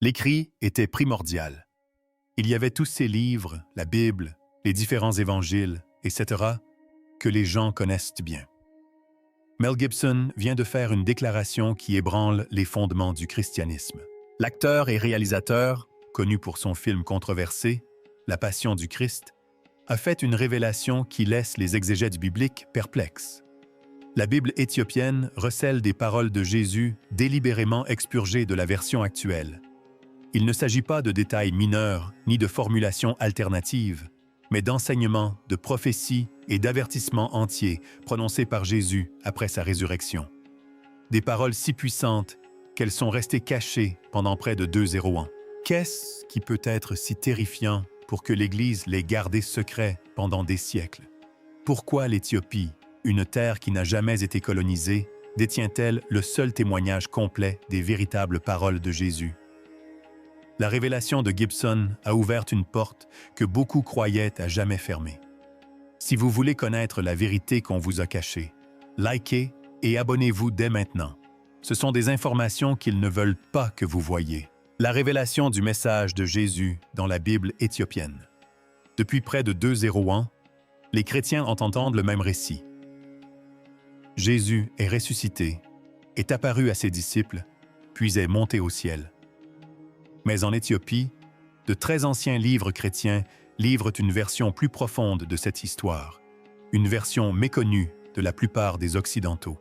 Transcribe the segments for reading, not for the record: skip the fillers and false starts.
L'écrit était primordial. Il y avait tous ces livres, la Bible, les différents évangiles, etc., que les gens connaissent bien. Mel Gibson vient de faire une déclaration qui ébranle les fondements du christianisme. L'acteur et réalisateur, connu pour son film controversé, La Passion du Christ, a fait une révélation qui laisse les exégètes bibliques perplexes. La Bible éthiopienne recèle des paroles de Jésus délibérément expurgées de la version actuelle. Il ne s'agit pas de détails mineurs ni de formulations alternatives, mais d'enseignements, de prophéties et d'avertissements entiers prononcés par Jésus après sa résurrection. Des paroles si puissantes qu'elles sont restées cachées pendant près de 2000 ans. Qu'est-ce qui peut être si terrifiant pour que l'Église les gardé secrets pendant des siècles? Pourquoi l'Éthiopie, une terre qui n'a jamais été colonisée, détient-elle le seul témoignage complet des véritables paroles de Jésus? La révélation de Gibson a ouvert une porte que beaucoup croyaient à jamais fermée. Si vous voulez connaître la vérité qu'on vous a cachée, likez et abonnez-vous dès maintenant. Ce sont des informations qu'ils ne veulent pas que vous voyiez. La révélation du message de Jésus dans la Bible éthiopienne. Depuis près de 2000 ans, les chrétiens entendent le même récit. Jésus est ressuscité, est apparu à ses disciples, puis est monté au ciel. Mais en Éthiopie, de très anciens livres chrétiens livrent une version plus profonde de cette histoire, une version méconnue de la plupart des Occidentaux.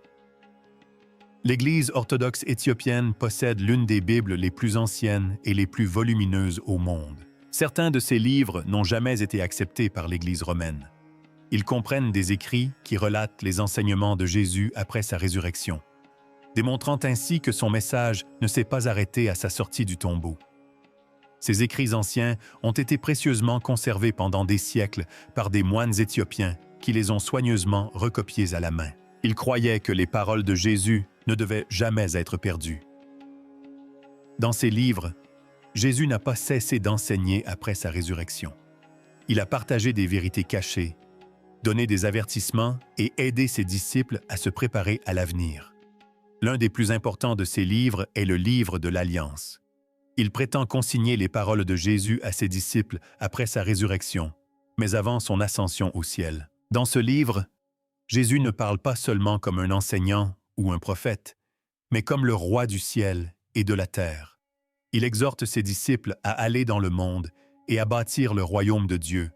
L'Église orthodoxe éthiopienne possède l'une des Bibles les plus anciennes et les plus volumineuses au monde. Certains de ces livres n'ont jamais été acceptés par l'Église romaine. Ils comprennent des écrits qui relatent les enseignements de Jésus après sa résurrection, démontrant ainsi que son message ne s'est pas arrêté à sa sortie du tombeau. Ces écrits anciens ont été précieusement conservés pendant des siècles par des moines éthiopiens qui les ont soigneusement recopiés à la main. Ils croyaient que les paroles de Jésus ne devaient jamais être perdues. Dans ces livres, Jésus n'a pas cessé d'enseigner après sa résurrection. Il a partagé des vérités cachées, donné des avertissements et aidé ses disciples à se préparer à l'avenir. L'un des plus importants de ces livres est le livre de l'Alliance. Il prétend consigner les paroles de Jésus à ses disciples après sa résurrection, mais avant son ascension au ciel. Dans ce livre, Jésus ne parle pas seulement comme un enseignant ou un prophète, mais comme le roi du ciel et de la terre. Il exhorte ses disciples à aller dans le monde et à bâtir le royaume de Dieu,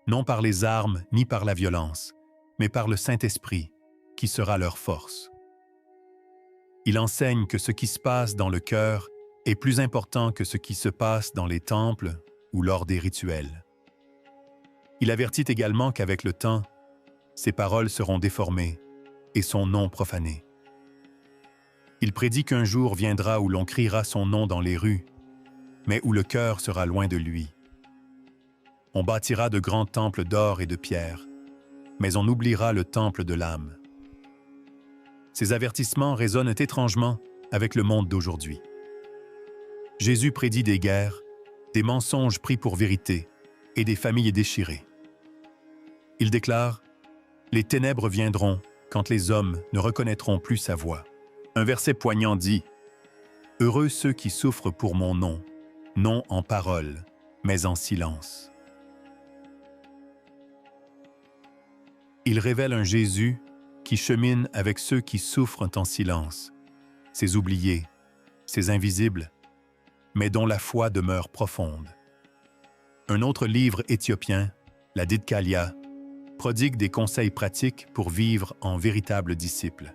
non par les armes ni par la violence, mais par le Saint-Esprit, qui sera leur force. Il enseigne que ce qui se passe dans le cœur est plus important que ce qui se passe dans les temples ou lors des rituels. Il avertit également qu'avec le temps, ses paroles seront déformées et son nom profané. Il prédit qu'un jour viendra où l'on criera son nom dans les rues, mais où le cœur sera loin de lui. On bâtira de grands temples d'or et de pierre, mais on oubliera le temple de l'âme. Ces avertissements résonnent étrangement avec le monde d'aujourd'hui. Jésus prédit des guerres, des mensonges pris pour vérité et des familles déchirées. Il déclare « Les ténèbres viendront quand les hommes ne reconnaîtront plus sa voix ». Un verset poignant dit « Heureux ceux qui souffrent pour mon nom, non en parole, mais en silence ». Il révèle un Jésus qui chemine avec ceux qui souffrent en silence, ces oubliés, ces invisibles, mais dont la foi demeure profonde. Un autre livre éthiopien, la Didkalia, prodigue des conseils pratiques pour vivre en véritables disciples.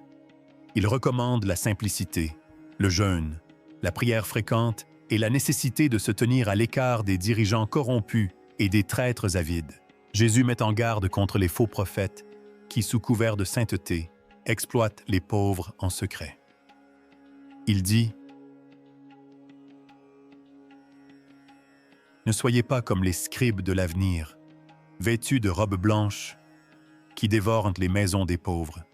Il recommande la simplicité, le jeûne, la prière fréquente et la nécessité de se tenir à l'écart des dirigeants corrompus et des traîtres avides. Jésus met en garde contre les faux prophètes qui, sous couvert de sainteté, exploitent les pauvres en secret. Il dit « Ne soyez pas comme les scribes de l'avenir, vêtus de robes blanches, qui dévorent les maisons des pauvres.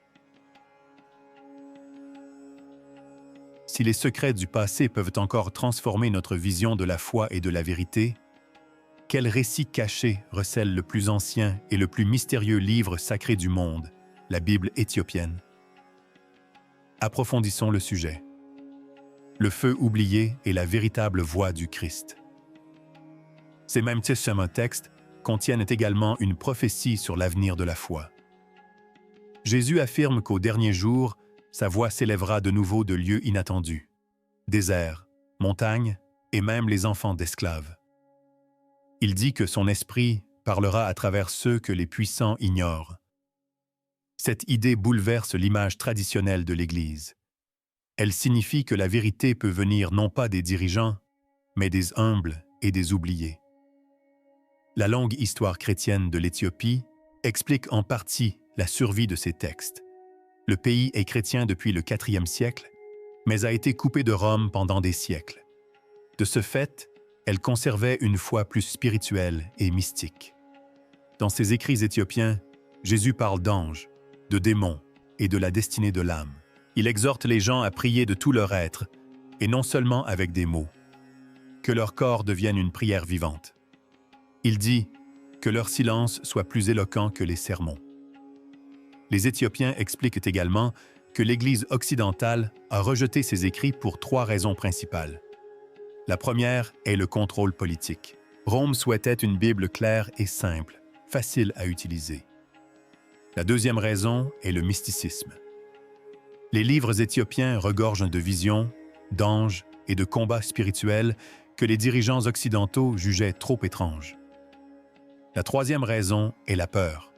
Si les secrets du passé peuvent encore transformer notre vision de la foi et de la vérité, quel récit caché recèle le plus ancien et le plus mystérieux livre sacré du monde, la Bible éthiopienne? Approfondissons le sujet. le feu oublié est la véritable voix du Christ. Ces mêmes textes contiennent également une prophétie sur l'avenir de la foi. Jésus affirme qu'au dernier jour, sa voix s'élèvera de nouveau de lieux inattendus, déserts, montagnes et même les enfants d'esclaves. Il dit que son esprit parlera à travers ceux que les puissants ignorent. Cette idée bouleverse l'image traditionnelle de l'Église. Elle signifie que la vérité peut venir non pas des dirigeants, mais des humbles et des oubliés. La longue histoire chrétienne de l'Éthiopie explique en partie la survie de ces textes. Le pays est chrétien depuis le IVe siècle, mais a été coupé de Rome pendant des siècles. De ce fait, elle conservait une foi plus spirituelle et mystique. Dans ses écrits éthiopiens, Jésus parle d'anges, de démons et de la destinée de l'âme. Il exhorte les gens à prier de tout leur être, et non seulement avec des mots. Que leur corps devienne une prière vivante. Il dit que leur silence soit plus éloquent que les sermons. Les Éthiopiens expliquent également que l'Église occidentale a rejeté ces écrits pour 3 raisons principales. La première est le contrôle politique. Rome souhaitait une Bible claire et simple, facile à utiliser. La deuxième raison est le mysticisme. Les livres éthiopiens regorgent de visions, d'anges et de combats spirituels que les dirigeants occidentaux jugeaient trop étranges. La troisième raison est la peur.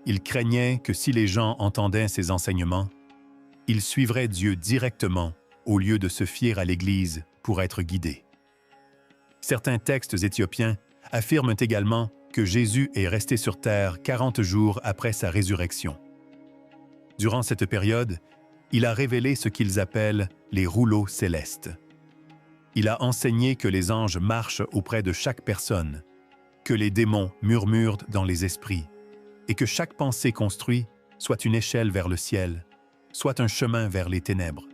Ils craignaient que si les gens entendaient ces enseignements, ils suivraient Dieu directement au lieu de se fier à l'Église pour être guidés. Certains textes éthiopiens affirment également que Jésus est resté sur terre 40 jours après sa résurrection. Durant cette période, il a révélé ce qu'ils appellent les rouleaux célestes. Il a enseigné que les anges marchent auprès de chaque personne, que les démons murmurent dans les esprits, et que chaque pensée construite soit une échelle vers le ciel, soit un chemin vers les ténèbres.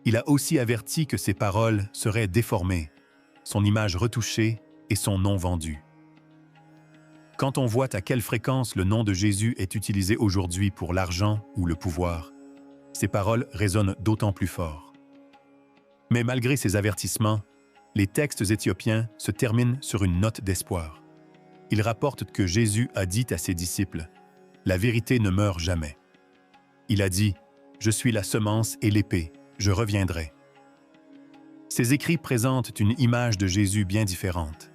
Il a aussi averti que ses paroles seraient déformées, son image retouchée et son nom vendu. Quand on voit à quelle fréquence le nom de Jésus est utilisé aujourd'hui pour l'argent ou le pouvoir, ces paroles résonnent d'autant plus fort. Mais malgré ces avertissements, les textes éthiopiens se terminent sur une note d'espoir. Ils rapportent que Jésus a dit à ses disciples « La vérité ne meurt jamais ». Il a dit « Je suis la semence et l'épée, je reviendrai ». Ces écrits présentent une image de Jésus bien différente,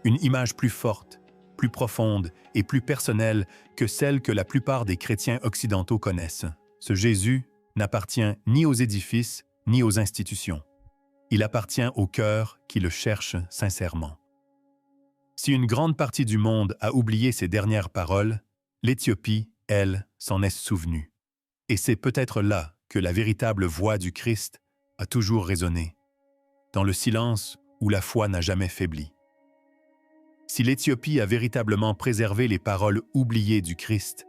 une image plus forte, plus profonde et plus personnelle que celle que la plupart des chrétiens occidentaux connaissent. Ce Jésus n'appartient ni aux édifices ni aux institutions. Il appartient au cœur qui le cherche sincèrement. Si une grande partie du monde a oublié ces dernières paroles, l'Éthiopie, elle, s'en est souvenue. Et c'est peut-être là que la véritable voix du Christ a toujours résonné, dans le silence où la foi n'a jamais faibli. Si l'Éthiopie a véritablement préservé les paroles oubliées du Christ,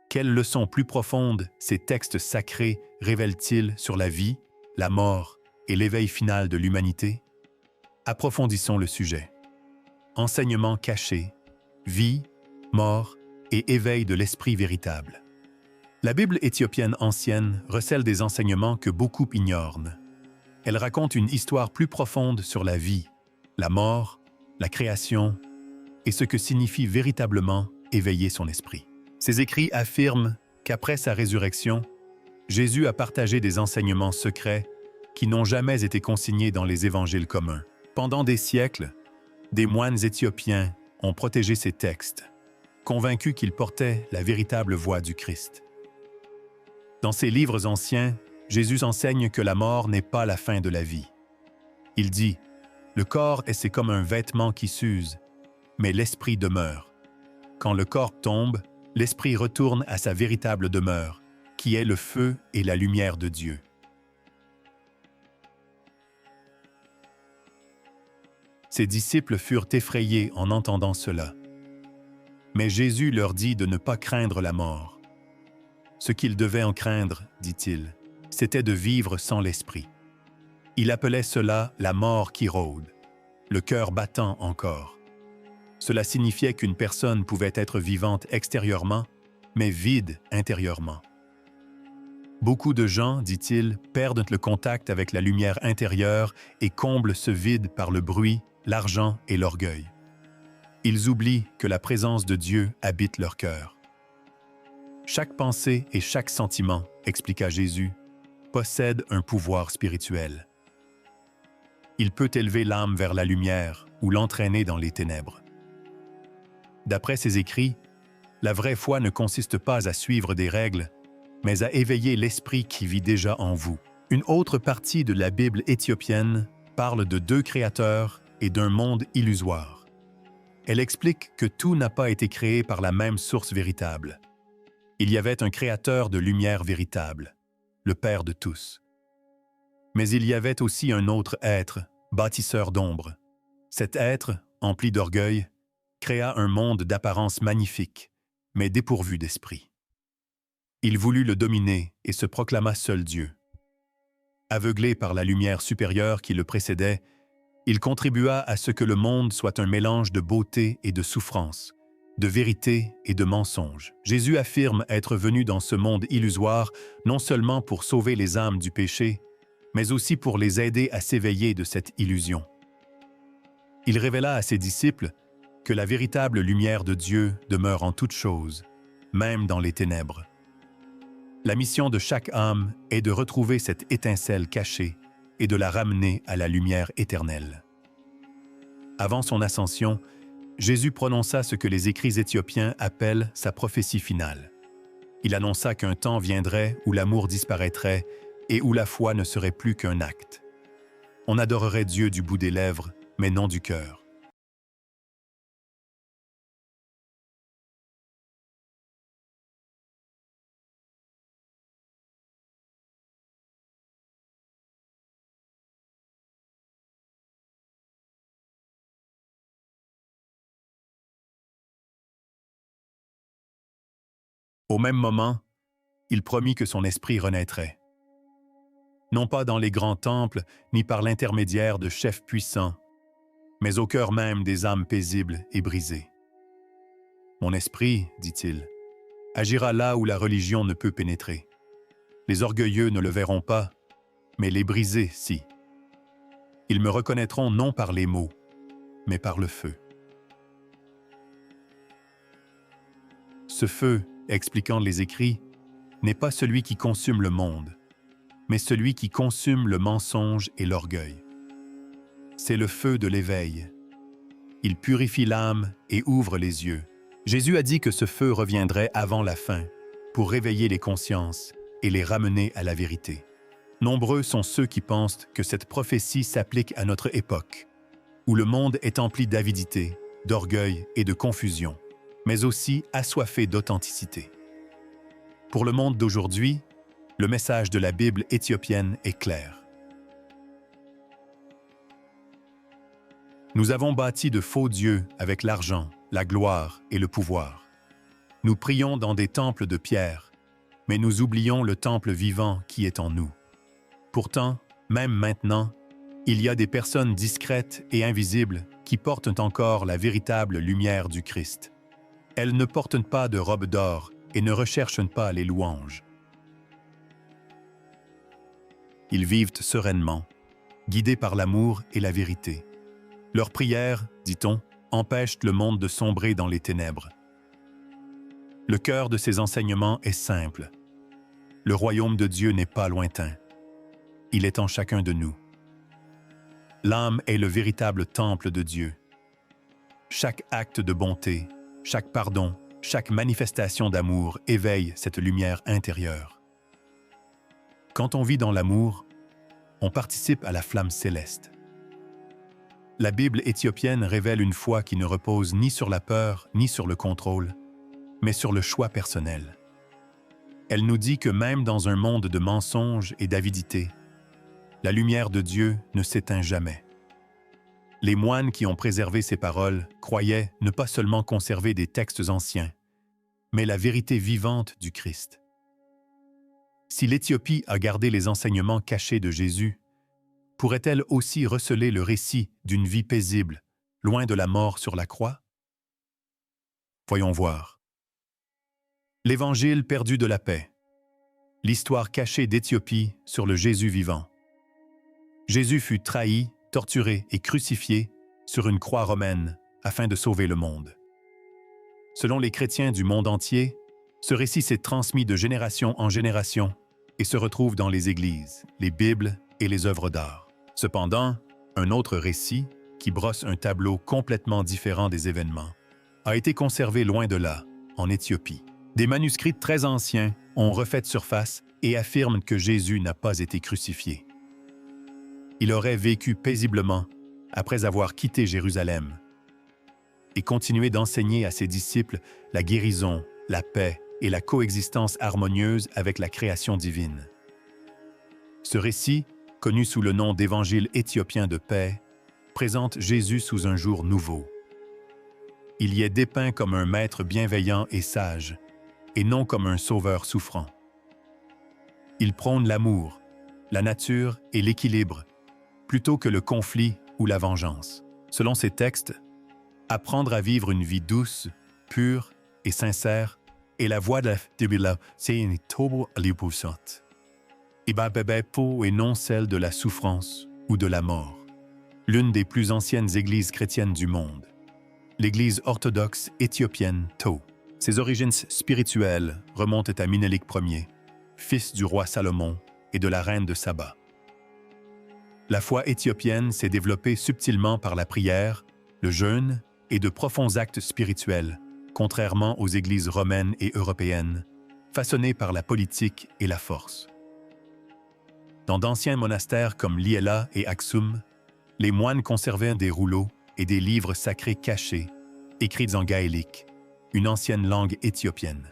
quelles leçons plus profondes ces textes sacrés révèlent-ils sur la vie, la mort et l'éveil final de l'humanité? Approfondissons le sujet. Enseignements cachés, vie, mort et éveil de l'esprit véritable. La Bible éthiopienne ancienne recèle des enseignements que beaucoup ignorent. Elle raconte une histoire plus profonde sur la vie, la mort, la création et ce que signifie véritablement éveiller son esprit. Ces écrits affirment qu'après sa résurrection, Jésus a partagé des enseignements secrets qui n'ont jamais été consignés dans les évangiles communs. Pendant des siècles, des moines éthiopiens ont protégé ces textes, convaincus qu'ils portaient la véritable voix du Christ. Dans ces livres anciens, Jésus enseigne que la mort n'est pas la fin de la vie. Il dit « Le corps c'est comme un vêtement qui s'use, mais l'esprit demeure. Quand le corps tombe, l'esprit retourne à sa véritable demeure, qui est le feu et la lumière de Dieu. » Ses disciples furent effrayés en entendant cela. Mais Jésus leur dit de ne pas craindre la mort. Ce qu'ils devaient en craindre, dit-il, c'était de vivre sans l'esprit. Il appelait cela la mort qui rôde, le cœur battant encore. Cela signifiait qu'une personne pouvait être vivante extérieurement, mais vide intérieurement. Beaucoup de gens, dit-il, perdent le contact avec la lumière intérieure et comblent ce vide par le bruit, l'argent et l'orgueil. Ils oublient que la présence de Dieu habite leur cœur. Chaque pensée et chaque sentiment, expliqua Jésus, possède un pouvoir spirituel. Il peut élever l'âme vers la lumière ou l'entraîner dans les ténèbres. D'après ses écrits, la vraie foi ne consiste pas à suivre des règles, mais à éveiller l'esprit qui vit déjà en vous. Une autre partie de la Bible éthiopienne parle de deux créateurs et d'un monde illusoire. Elle explique que tout n'a pas été créé par la même source véritable. Il y avait un créateur de lumière véritable, le Père de tous. Mais il y avait aussi un autre être, bâtisseur d'ombre. Cet être, empli d'orgueil, créa un monde d'apparence magnifique, mais dépourvu d'esprit. Il voulut le dominer et se proclama seul Dieu. Aveuglé par la lumière supérieure qui le précédait, il contribua à ce que le monde soit un mélange de beauté et de souffrance, de vérité et de mensonge. Jésus affirme être venu dans ce monde illusoire non seulement pour sauver les âmes du péché, mais aussi pour les aider à s'éveiller de cette illusion. Il révéla à ses disciples que la véritable lumière de Dieu demeure en toutes choses, même dans les ténèbres. La mission de chaque âme est de retrouver cette étincelle cachée et de la ramener à la lumière éternelle. Avant son ascension, Jésus prononça ce que les écrits éthiopiens appellent sa prophétie finale. Il annonça qu'un temps viendrait où l'amour disparaîtrait et où la foi ne serait plus qu'un acte. On adorerait Dieu du bout des lèvres, mais non du cœur. Au même moment, il promit que son esprit renaîtrait. Non pas dans les grands temples, ni par l'intermédiaire de chefs puissants, mais au cœur même des âmes paisibles et brisées. Mon esprit, dit-il, agira là où la religion ne peut pénétrer. Les orgueilleux ne le verront pas, mais les brisés, si. Ils me reconnaîtront non par les mots, mais par le feu. Ce feu, expliquant les écrits, n'est pas celui qui consume le monde, mais celui qui consume le mensonge et l'orgueil. C'est le feu de l'éveil. Il purifie l'âme et ouvre les yeux. Jésus a dit que ce feu reviendrait avant la fin, pour réveiller les consciences et les ramener à la vérité. Nombreux sont ceux qui pensent que cette prophétie s'applique à notre époque, où le monde est empli d'avidité, d'orgueil et de confusion, mais aussi assoiffé d'authenticité. Pour le monde d'aujourd'hui, le message de la Bible éthiopienne est clair. Nous avons bâti de faux dieux avec l'argent, la gloire et le pouvoir. Nous prions dans des temples de pierre, mais nous oublions le temple vivant qui est en nous. Pourtant, même maintenant, il y a des personnes discrètes et invisibles qui portent encore la véritable lumière du Christ. Elles ne portent pas de robe d'or et ne recherchent pas les louanges. Ils vivent sereinement, guidés par l'amour et la vérité. Leurs prières, dit-on, empêchent le monde de sombrer dans les ténèbres. Le cœur de ces enseignements est simple. Le royaume de Dieu n'est pas lointain. Il est en chacun de nous. L'âme est le véritable temple de Dieu. Chaque acte de bonté, chaque pardon, chaque manifestation d'amour éveille cette lumière intérieure. Quand on vit dans l'amour, on participe à la flamme céleste. La Bible éthiopienne révèle une foi qui ne repose ni sur la peur ni sur le contrôle, mais sur le choix personnel. Elle nous dit que même dans un monde de mensonges et d'avidité, la lumière de Dieu ne s'éteint jamais. Les moines qui ont préservé ces paroles croyaient ne pas seulement conserver des textes anciens, mais la vérité vivante du Christ. Si l'Éthiopie a gardé les enseignements cachés de Jésus, pourrait-elle aussi receler le récit d'une vie paisible, loin de la mort sur la croix? Voyons voir. L'Évangile perdu de la paix. l'histoire cachée d'Éthiopie sur le Jésus vivant. Jésus fut trahi, torturé et crucifié sur une croix romaine afin de sauver le monde. Selon les chrétiens du monde entier, ce récit s'est transmis de génération en génération et se retrouve dans les églises, les Bibles et les œuvres d'art. Cependant, un autre récit, qui brosse un tableau complètement différent des événements, a été conservé loin de là, en Éthiopie. Des manuscrits très anciens ont refait surface et affirment que Jésus n'a pas été crucifié. Il aurait vécu paisiblement après avoir quitté Jérusalem et continué d'enseigner à ses disciples la guérison, la paix et la coexistence harmonieuse avec la création divine. Ce récit, connu sous le nom d'Évangile éthiopien de paix, présente Jésus sous un jour nouveau. Il y est dépeint comme un maître bienveillant et sage, et non comme un sauveur souffrant. Il prône l'amour, la nature et l'équilibre, plutôt que le conflit ou la vengeance. Selon ces textes, apprendre à vivre une vie douce, pure et sincère est la voie de la et non celle de la souffrance ou de la mort. L'une des plus anciennes églises chrétiennes du monde, l'Église orthodoxe éthiopienne Tau. Ses origines spirituelles remontent à Ménélik Ier, fils du roi Salomon et de la reine de Saba. La foi éthiopienne s'est développée subtilement par la prière, le jeûne et de profonds actes spirituels, contrairement aux églises romaines et européennes, façonnées par la politique et la force. Dans d'anciens monastères comme Liela et Aksum, les moines conservaient des rouleaux et des livres sacrés cachés, écrits en gaélique, une ancienne langue éthiopienne.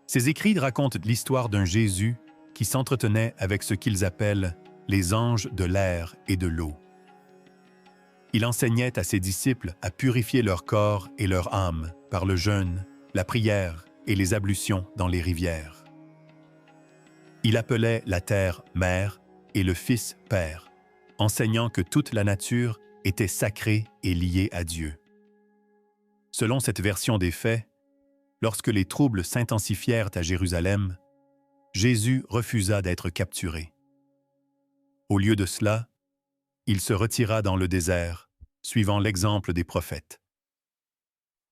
Ces écrits racontent l'histoire d'un Jésus qui s'entretenait avec ce qu'ils appellent les anges de l'air et de l'eau. Il enseignait à ses disciples à purifier leur corps et leur âme par le jeûne, la prière et les ablutions dans les rivières. Il appelait la terre mère et le Fils père, enseignant que toute la nature était sacrée et liée à Dieu. Selon cette version des faits, lorsque les troubles s'intensifièrent à Jérusalem, Jésus refusa d'être capturé. Au lieu de cela, il se retira dans le désert, suivant l'exemple des prophètes.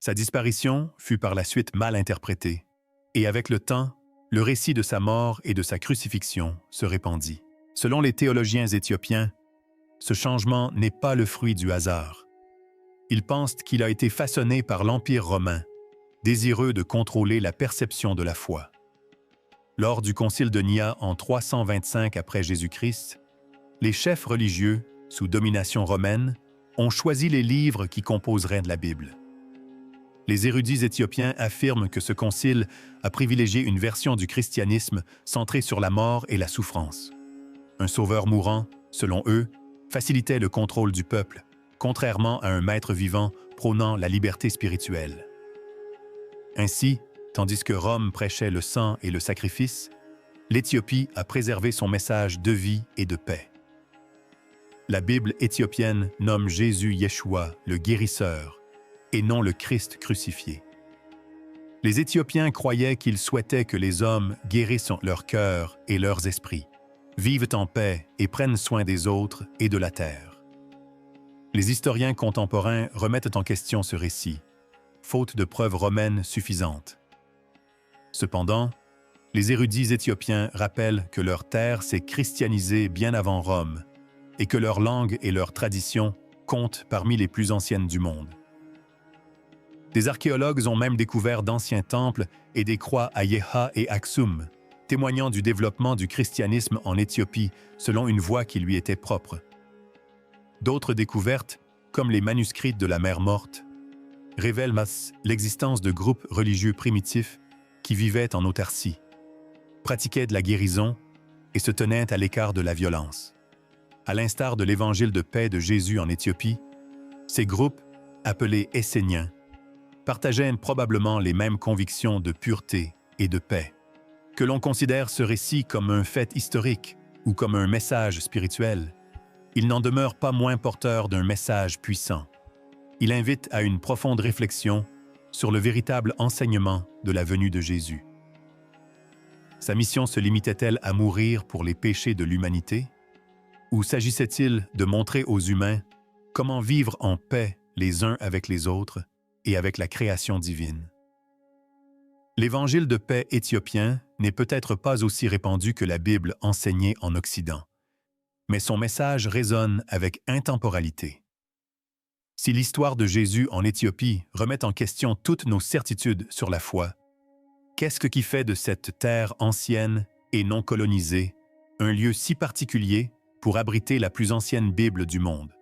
Sa disparition fut par la suite mal interprétée, et avec le temps, le récit de sa mort et de sa crucifixion se répandit. Selon les théologiens éthiopiens, ce changement n'est pas le fruit du hasard. Ils pensent qu'il a été façonné par l'Empire romain, désireux de contrôler la perception de la foi. Lors du concile de Nia en 325 après Jésus-Christ, les chefs religieux, sous domination romaine, ont choisi les livres qui composeraient de la Bible. Les érudits éthiopiens affirment que ce concile a privilégié une version du christianisme centrée sur la mort et la souffrance. Un sauveur mourant, selon eux, facilitait le contrôle du peuple, contrairement à un maître vivant prônant la liberté spirituelle. Ainsi, tandis que Rome prêchait le sang et le sacrifice, l'Éthiopie a préservé son message de vie et de paix. La Bible éthiopienne nomme Jésus Yeshua, le guérisseur, et non le Christ crucifié. Les Éthiopiens croyaient qu'ils souhaitaient que les hommes guérissent leur cœur et leurs esprits, vivent en paix et prennent soin des autres et de la terre. Les historiens contemporains remettent en question ce récit, faute de preuves romaines suffisantes. Cependant, les érudits éthiopiens rappellent que leur terre s'est christianisée bien avant Rome et que leur langue et leur tradition comptent parmi les plus anciennes du monde. Des archéologues ont même découvert d'anciens temples et des croix à Yeha et Aksum, témoignant du développement du christianisme en Éthiopie selon une voie qui lui était propre. D'autres découvertes, comme les manuscrits de la Mer Morte, révèlent l'existence de groupes religieux primitifs qui vivaient en autarcie, pratiquaient de la guérison et se tenaient à l'écart de la violence. À l'instar de l'évangile de paix de Jésus en Éthiopie, ces groupes, appelés Esséniens, partageaient probablement les mêmes convictions de pureté et de paix. Que l'on considère ce récit comme un fait historique ou comme un message spirituel, il n'en demeure pas moins porteur d'un message puissant. Il invite à une profonde réflexion sur le véritable enseignement de la venue de Jésus. Sa mission se limitait-elle à mourir pour les péchés de l'humanité? Ou s'agissait-il de montrer aux humains comment vivre en paix les uns avec les autres et avec la création divine? L'évangile de paix éthiopien n'est peut-être pas aussi répandu que la Bible enseignée en Occident, mais son message résonne avec intemporalité. Si l'histoire de Jésus en Éthiopie remet en question toutes nos certitudes sur la foi, qu'est-ce qui fait de cette terre ancienne et non colonisée un lieu si particulier pour abriter la plus ancienne Bible du monde?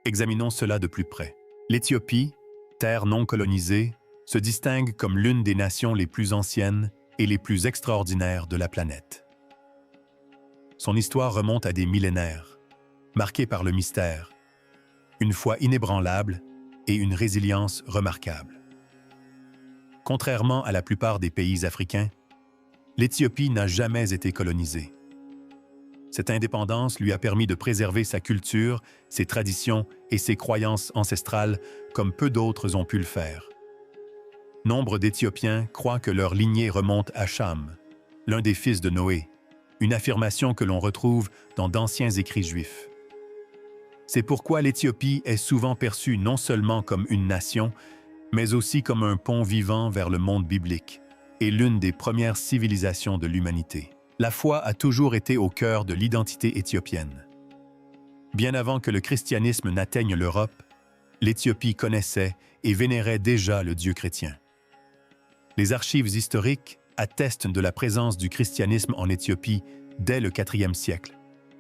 Examinons cela de plus près. L'Éthiopie, terre non colonisée, se distingue comme l'une des nations les plus anciennes et les plus extraordinaires de la planète. Son histoire remonte à des millénaires, marquée par le mystère, une foi inébranlable et une résilience remarquable. Contrairement à la plupart des pays africains, l'Éthiopie n'a jamais été colonisée. Cette indépendance lui a permis de préserver sa culture, ses traditions et ses croyances ancestrales comme peu d'autres ont pu le faire. Nombre d'Éthiopiens croient que leur lignée remonte à Cham, l'un des fils de Noé, une affirmation que l'on retrouve dans d'anciens écrits juifs. C'est pourquoi l'Éthiopie est souvent perçue non seulement comme une nation, mais aussi comme un pont vivant vers le monde biblique et l'une des premières civilisations de l'humanité. La foi a toujours été au cœur de l'identité éthiopienne. Bien avant que le christianisme n'atteigne l'Europe, l'Éthiopie connaissait et vénérait déjà le Dieu chrétien. Les archives historiques attestent de la présence du christianisme en Éthiopie dès le IVe siècle,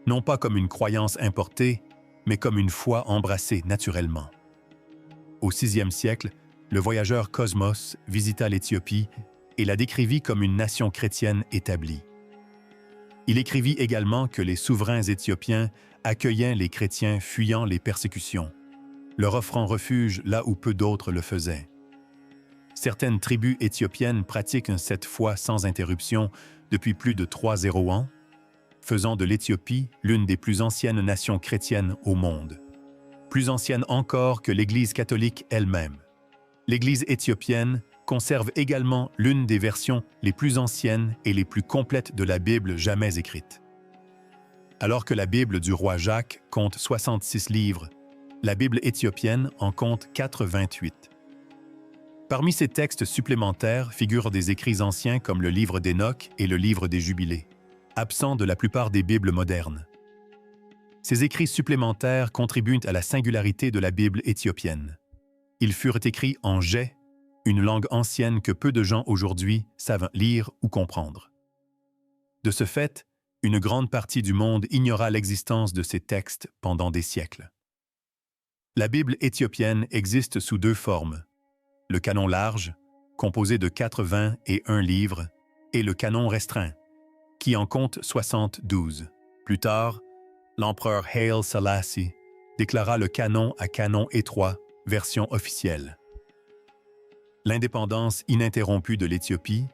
non pas comme une croyance importée, mais comme une foi embrassée naturellement. Au VIe siècle, le voyageur Cosmos visita l'Éthiopie et la décrivit comme une nation chrétienne établie. Il écrivit également que les souverains éthiopiens accueillaient les chrétiens fuyant les persécutions, leur offrant refuge là où peu d'autres le faisaient. Certaines tribus éthiopiennes pratiquent cette foi sans interruption depuis plus de 300 ans, faisant de l'Éthiopie l'une des plus anciennes nations chrétiennes au monde, plus ancienne encore que l'Église catholique elle-même. L'Église éthiopienne conserve également l'une des versions les plus anciennes et les plus complètes de la Bible jamais écrite. Alors que la Bible du roi Jacques compte 66 livres, la Bible éthiopienne en compte 88. Parmi ces textes supplémentaires figurent des écrits anciens comme le livre d'Hénoch et le livre des Jubilés, absents de la plupart des Bibles modernes. Ces écrits supplémentaires contribuent à la singularité de la Bible éthiopienne. Ils furent écrits en ge'ez, une langue ancienne que peu de gens aujourd'hui savent lire ou comprendre. De ce fait, une grande partie du monde ignora l'existence de ces textes pendant des siècles. La Bible éthiopienne existe sous deux formes: le canon large, composé de 81 livres, et le canon restreint, qui en compte 72. Plus tard, l'empereur Haile Selassie déclara le canon à canon étroit, version officielle. L'indépendance ininterrompue de l'Éthiopie,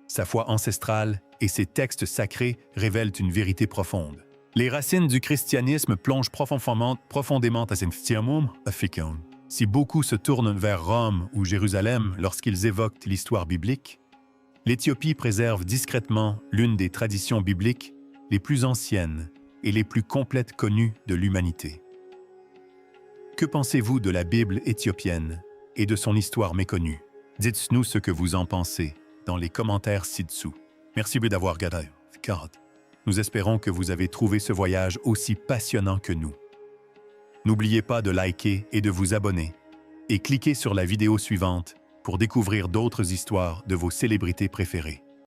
sa foi ancestrale et ses textes sacrés révèlent une vérité profonde. Les racines du christianisme plongent profondément à Sinftiamum africain. Si beaucoup se tournent vers Rome ou Jérusalem lorsqu'ils évoquent l'histoire biblique, l'Éthiopie préserve discrètement l'une des traditions bibliques les plus anciennes et les plus complètes connues de l'humanité. Que pensez-vous de la Bible éthiopienne et de son histoire méconnue? Dites-nous ce que vous en pensez dans les commentaires ci-dessous. Merci d'avoir regardé. Nous espérons que vous avez trouvé ce voyage aussi passionnant que nous. N'oubliez pas de liker et de vous abonner, et cliquez sur la vidéo suivante pour découvrir d'autres histoires de vos célébrités préférées.